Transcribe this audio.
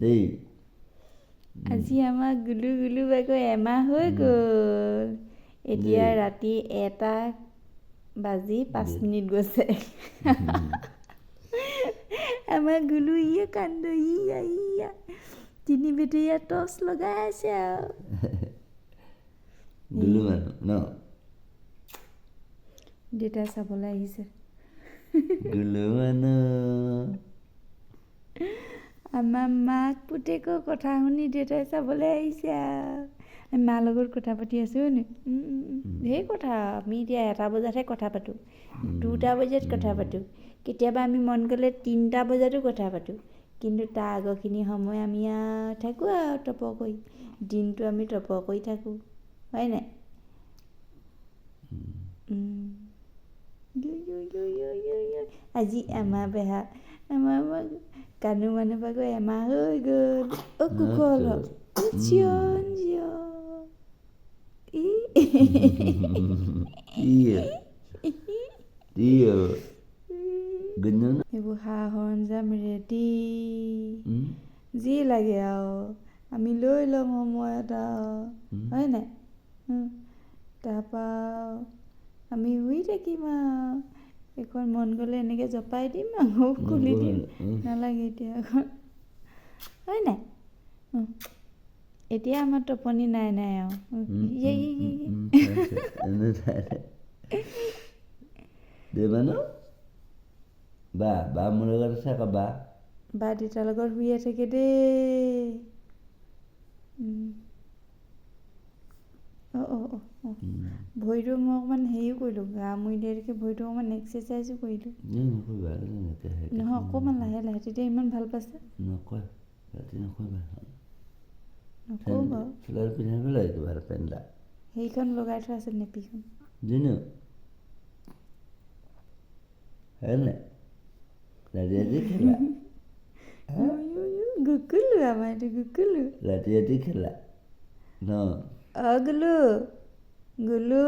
দেই আজি আমাৰ গুলু গুলু বাগৰ এমাহ হৈ গ'ল এতিয়া দেই। ৰাতি 1টা বাজি 5 মিনিট গৈছে আমাৰ গুলু ইয়ে কান্দ ইয়া ইয়া 3 বেটেৰীয়া টৰ্চ লগাই আছে আৰু গুলু মানুহ ন দেউতাই চাবলৈ আহিছে গুলু মানুহ আমাৰ মাক পুতেকৰ কথা শুনি দেউতাই চাবলৈ আহিছে আৰু আমি মাৰ লগত কথা পাতি আছোঁ নি ঢেৰ কথা আমি এতিয়া 1টা বজাতহে কথা পাতোঁ 2টা বজাত কথা পাতোঁ কেতিয়াবা আমি মন গ'লে 3টা বজাতো কথা পাতোঁ কিন্তু তাৰ আগৰখিনি সময় আমি আৰু থাকোঁ আৰু টপৰ কৰি দিনটো আমি টপৰ কৰি থাকোঁ হয় নাই আজি এমাহ বেহা আমাৰ কানু মানুহ ভাগৰ এমাহ হৈ গ'ল কুশল চিঞন এইবোৰ সা সৰঞ্জাম ৰেডি যি লাগে আৰু আমি লৈ ল'ম সময়ত আৰু হয় নাই তাৰপৰা আমি শুই থাকিম আৰু এখন মন গ'লে এনেকৈ জপাই দিম আকৌ খুলি দিম নালাগে এতিয়া এখন হয় নাই এতিয়া আমাৰ টোপনি নাই আৰু দেৱানো বা মোৰ লগত আছে আকৌ বা দেউতাৰ লগত শুয়ে থাকে দেই ভৰিটো মই অকণমান হেৰিও কৰিলোঁ গা মুৰি দিয়াতকৈ ভৰিটো অকণমান এক্সাৰচাইজো কৰিলোঁ নহয় অকণমান লাহে লাহে তেতিয়া ইমান ভাল পাইছে নকয় ৰাতি নকৰিবা নকওঁ বাৰু পিন্ধিব লাগে কিবা এটা পেণ্ট সেইখন লগাই থোৱা আছে নেপিখন দিনো হয়নে ৰাতি খেলা গুকুলো আমাৰ এইটো গুকুলো ৰাতি খেলা ন গুলু